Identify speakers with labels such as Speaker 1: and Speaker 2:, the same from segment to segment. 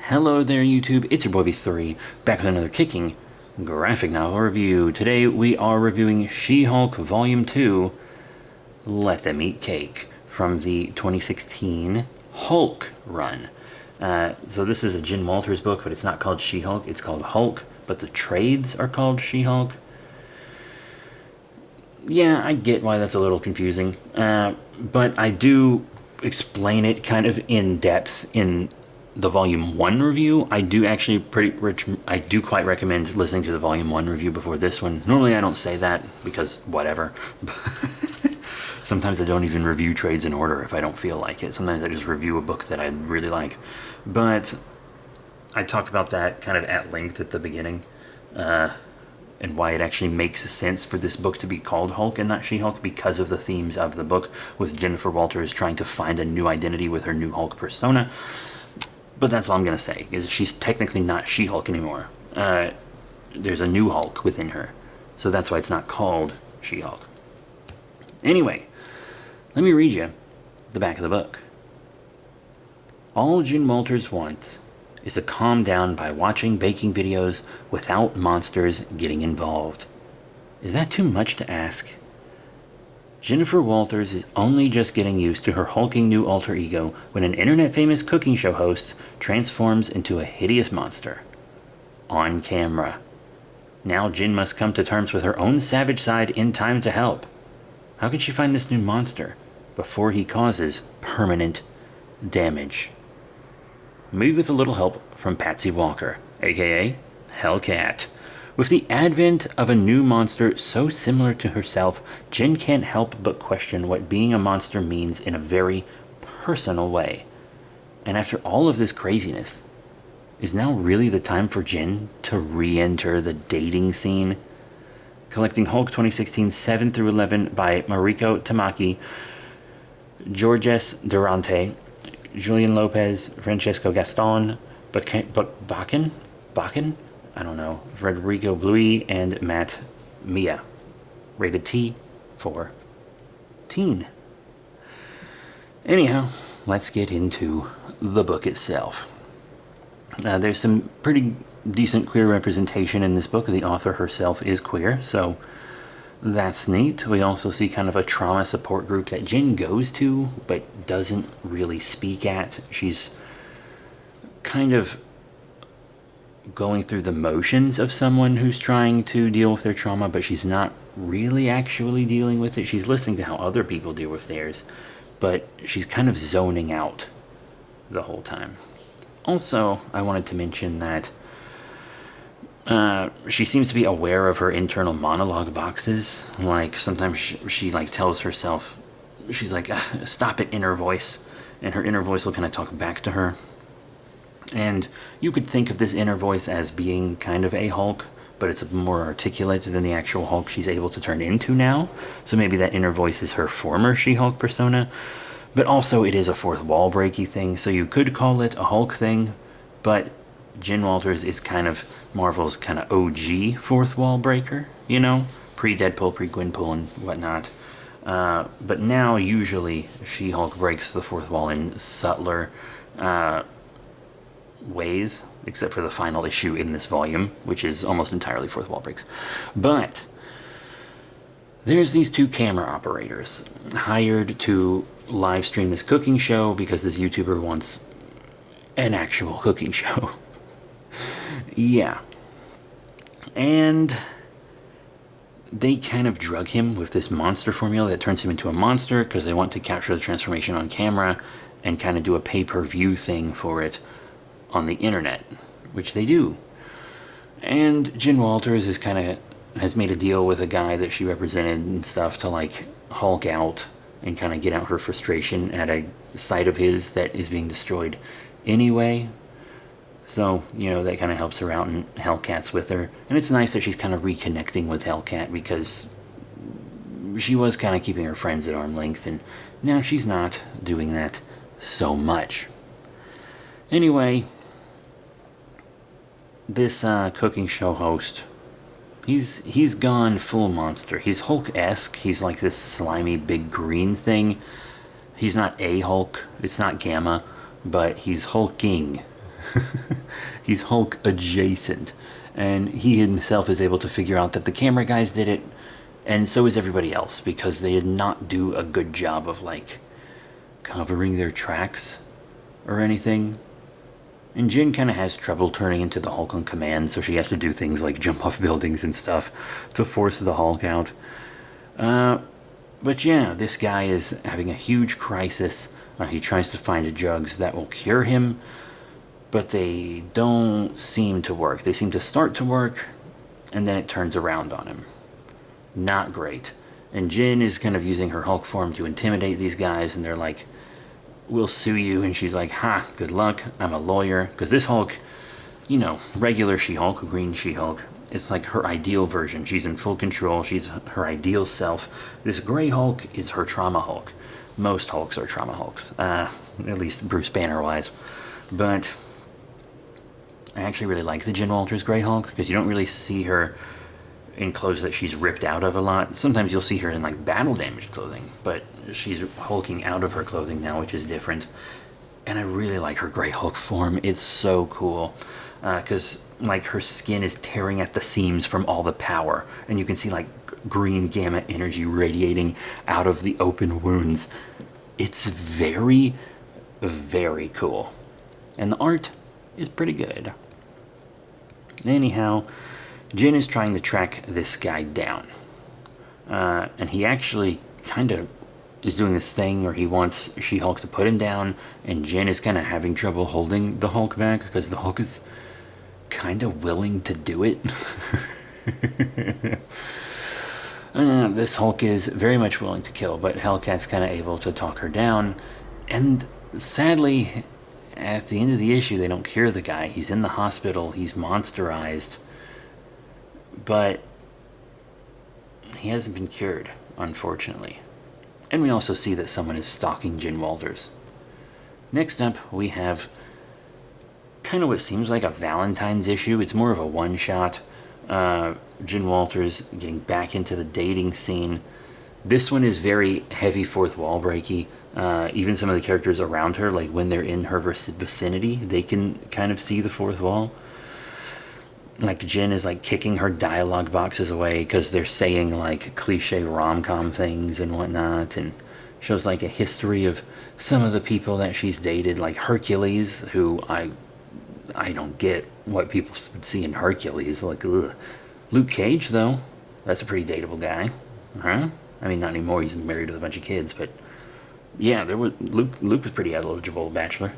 Speaker 1: Hello there, YouTube. It's your boy B3, back with another kicking graphic novel review. Today we are reviewing She-Hulk Volume 2, Let Them Eat Cake, from the 2016 Hulk run. So this is a Jen Walters book, but it's not called She-Hulk, it's called Hulk, but the trades are called She-Hulk. Yeah, I get why that's a little confusing, but I do explain it kind of in depth in the Volume 1 review. I do actually I do quite recommend listening to the Volume 1 review before this one. Normally I don't say that because whatever. Sometimes I don't even review trades in order if I don't feel like it. Sometimes I just review a book that I really like. But I talk about that kind of at length at the beginning. And why it actually makes sense for this book to be called Hulk and not She-Hulk, because of the themes of the book, with Jennifer Walters trying to find a new identity with her new Hulk persona. But that's all I'm going to say, is she's technically not She-Hulk anymore. There's a new Hulk within her. So that's why it's not called She-Hulk. Anyway, let me read you the back of the book. All Jen Walters wants is to calm down by watching baking videos without monsters getting involved. Is that too much to ask? Jennifer Walters is only just getting used to her hulking new alter ego when an internet-famous cooking show host transforms into a hideous monster. On camera. Now Jen must come to terms with her own savage side in time to help. How can she find this new monster before he causes permanent damage? Maybe with a little help from Patsy Walker, aka Hellcat. With the advent of a new monster so similar to herself, Jen can't help but question what being a monster means in a very personal way. And after all of this craziness, is now really the time for Jen to re-enter the dating scene? Collecting Hulk 2016 7-11 by Mariko Tamaki, Georges Durante, Julian Lopez, Francesco Gaston, Bakken? I don't know, Rodrigo Bluey, and Matt Mia. Rated T for teen. Anyhow, let's get into the book itself. There's some pretty decent queer representation in this book. The author herself is queer, so that's neat. We also see kind of a trauma support group that Jen goes to, but doesn't really speak at. She's kind of going through the motions of someone who's trying to deal with their trauma, but she's not really actually dealing with it. She's listening to how other people deal with theirs, but she's kind of zoning out the whole time. Also, I wanted to mention that she seems to be aware of her internal monologue boxes. Like, sometimes she like tells herself, she's like, stop it, inner voice, and her inner voice will kind of talk back to her. And you could think of this inner voice as being kind of a Hulk, but it's more articulate than the actual Hulk she's able to turn into now. So maybe that inner voice is her former She-Hulk persona. But also it is a fourth wall breaky thing, so you could call it a Hulk thing. But Jen Walters is kind of Marvel's kind of OG fourth wall breaker, you know? Pre-Deadpool, pre-Gwenpool, and whatnot. But now usually She-Hulk breaks the fourth wall in subtler ways, except for the final issue in this volume, which is almost entirely fourth wall breaks. But there's these two camera operators hired to live stream this cooking show because this YouTuber wants an actual cooking show. Yeah. And they kind of drug him with this monster formula that turns him into a monster because they want to capture the transformation on camera and kind of do a pay-per-view thing for it on the internet, which they do. And Jen Walters is has made a deal with a guy that she represented and stuff to like Hulk out and kind of get out her frustration at a site of his that is being destroyed anyway. So, you know, that kind of helps her out, and Hellcat's with her. And it's nice that she's kind of reconnecting with Hellcat, because she was kind of keeping her friends at arm's length, and now she's not doing that so much. Anyway, this cooking show host, he's gone full monster. He's Hulk-esque. He's like this slimy big green thing. He's not a Hulk. It's not Gamma, but he's hulking. He's Hulk adjacent. And he himself is able to figure out that the camera guys did it, and so is everybody else, because they did not do a good job of, like, covering their tracks or anything. And Jin kind of has trouble turning into the Hulk on command, so she has to do things like jump off buildings and stuff to force the Hulk out. But yeah, this guy is having a huge crisis. He tries to find drugs that will cure him, but they don't seem to work. They seem to start to work, and then it turns around on him. Not great. And Jin is kind of using her Hulk form to intimidate these guys, and they're like, "We'll sue you." And she's like, "Ha, good luck. I'm a lawyer." Because this Hulk, you know, regular She-Hulk, green She-Hulk, it's like her ideal version. She's in full control. She's her ideal self. This gray Hulk is her trauma Hulk. Most Hulks are trauma Hulks. At least Bruce Banner-wise. But I actually really like the Jen Walters Grey Hulk, because you don't really see her in clothes that she's ripped out of a lot. Sometimes you'll see her in like battle damaged clothing, but she's hulking out of her clothing now, which is different. And I really like her Grey Hulk form. It's so cool, because like her skin is tearing at the seams from all the power, and you can see like green gamma energy radiating out of the open wounds. It's very, very cool, and the art is pretty good. Anyhow, Jin is trying to track this guy down. And he actually kind of is doing this thing where he wants She-Hulk to put him down, and Jin is kind of having trouble holding the Hulk back because the Hulk is kind of willing to do it. This Hulk is very much willing to kill, but Hellcat's kind of able to talk her down. And sadly, at the end of the issue, they don't cure the guy. He's in the hospital. He's monsterized. But he hasn't been cured, unfortunately. And we also see that someone is stalking Jen Walters. Next up, we have kind of what seems like a Valentine's issue. It's more of a one-shot. Jen Walters getting back into the dating scene. This one is very heavy fourth wall breaky. Even some of the characters around her, like when they're in her vicinity, they can kind of see the fourth wall. Like Jen is like kicking her dialogue boxes away because they're saying like cliche rom-com things and whatnot, and shows like a history of some of the people that she's dated, like Hercules, who I don't get what people would see in Hercules. Like, ugh. Luke Cage, though, that's a pretty dateable guy, huh? I mean, not anymore. He's married with a bunch of kids, but yeah, there was Luke was pretty eligible bachelor.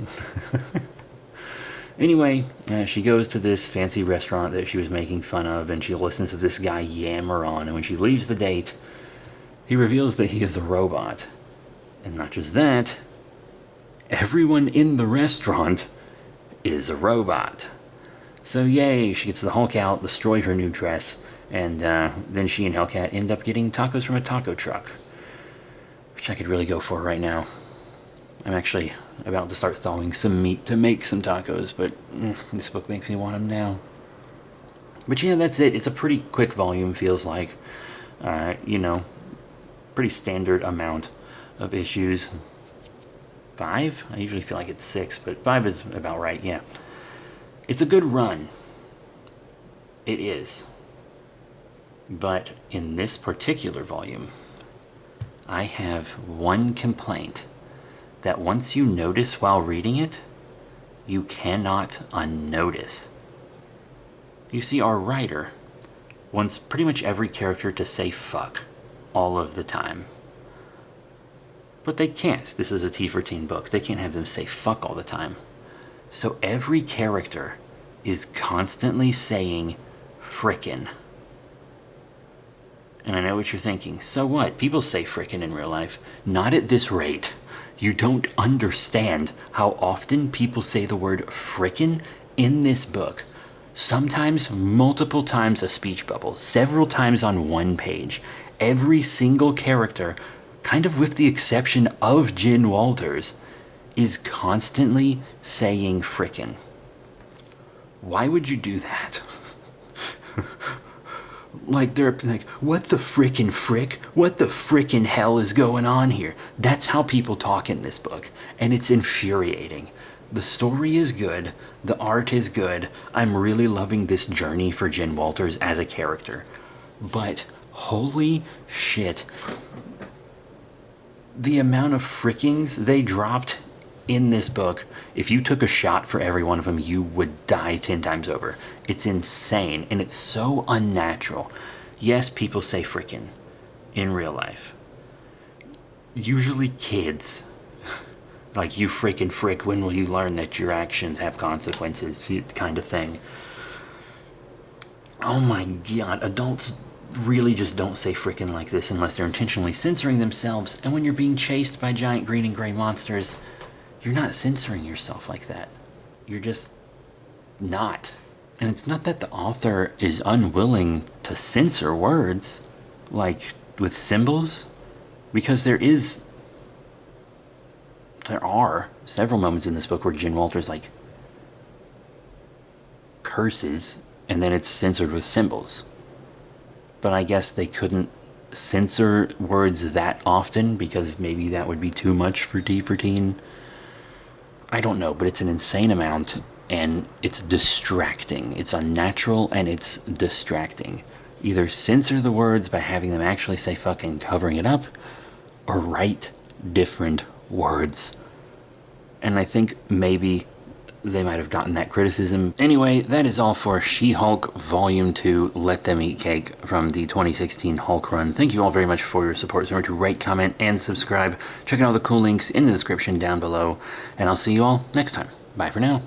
Speaker 1: Anyway, she goes to this fancy restaurant that she was making fun of, and she listens to this guy yammer on, and when she leaves the date, he reveals that he is a robot. And not just that, everyone in the restaurant is a robot. So yay, she gets the Hulk out, destroy her new dress, and then she and Hellcat end up getting tacos from a taco truck, which I could really go for right now. I'm actually about to start thawing some meat to make some tacos, but this book makes me want them now. But yeah, that's it. It's a pretty quick volume, feels like. Pretty standard amount of issues. 5? I usually feel like it's 6, but 5 is about right, yeah. It's a good run. It is. But in this particular volume, I have one complaint that once you notice while reading it, you cannot unnotice. You see, our writer wants pretty much every character to say fuck all of the time. But they can't. This is a T for Teen book. They can't have them say fuck all the time. So every character is constantly saying frickin'. And I know what you're thinking. So what? People say frickin' in real life. Not at this rate. You don't understand how often people say the word frickin' in this book. Sometimes multiple times a speech bubble, several times on one page. Every single character, kind of with the exception of Jen Walters, is constantly saying frickin'. Why would you do that? Like, they're like, what the frickin' frick? What the frickin' hell is going on here? That's how people talk in this book, and it's infuriating. The story is good. The art is good. I'm really loving this journey for Jen Walters as a character. But holy shit. The amount of frickings they dropped in this book, if you took a shot for every one of them, you would die 10 times over. It's insane, and it's so unnatural. Yes, people say frickin' in real life. Usually kids. Like, you freaking frick, when will you learn that your actions have consequences, kind of thing. Oh my god, adults really just don't say frickin' like this unless they're intentionally censoring themselves, and when you're being chased by giant green and gray monsters, you're not censoring yourself like that. You're just not. And it's not that the author is unwilling to censor words, like with symbols, because there are several moments in this book where Jen Walters, like, curses, and then it's censored with symbols. But I guess they couldn't censor words that often because maybe that would be too much for T for Teen. I don't know, but it's an insane amount, and it's distracting. It's unnatural, and it's distracting. Either censor the words by having them actually say fucking covering it up, or write different words. And I think maybe they might have gotten that criticism. Anyway, that is all for She-Hulk Volume 2, Let Them Eat Cake from the 2016 Hulk run. Thank you all very much for your support. Remember to rate, comment, and subscribe. Check out all the cool links in the description down below. And I'll see you all next time. Bye for now.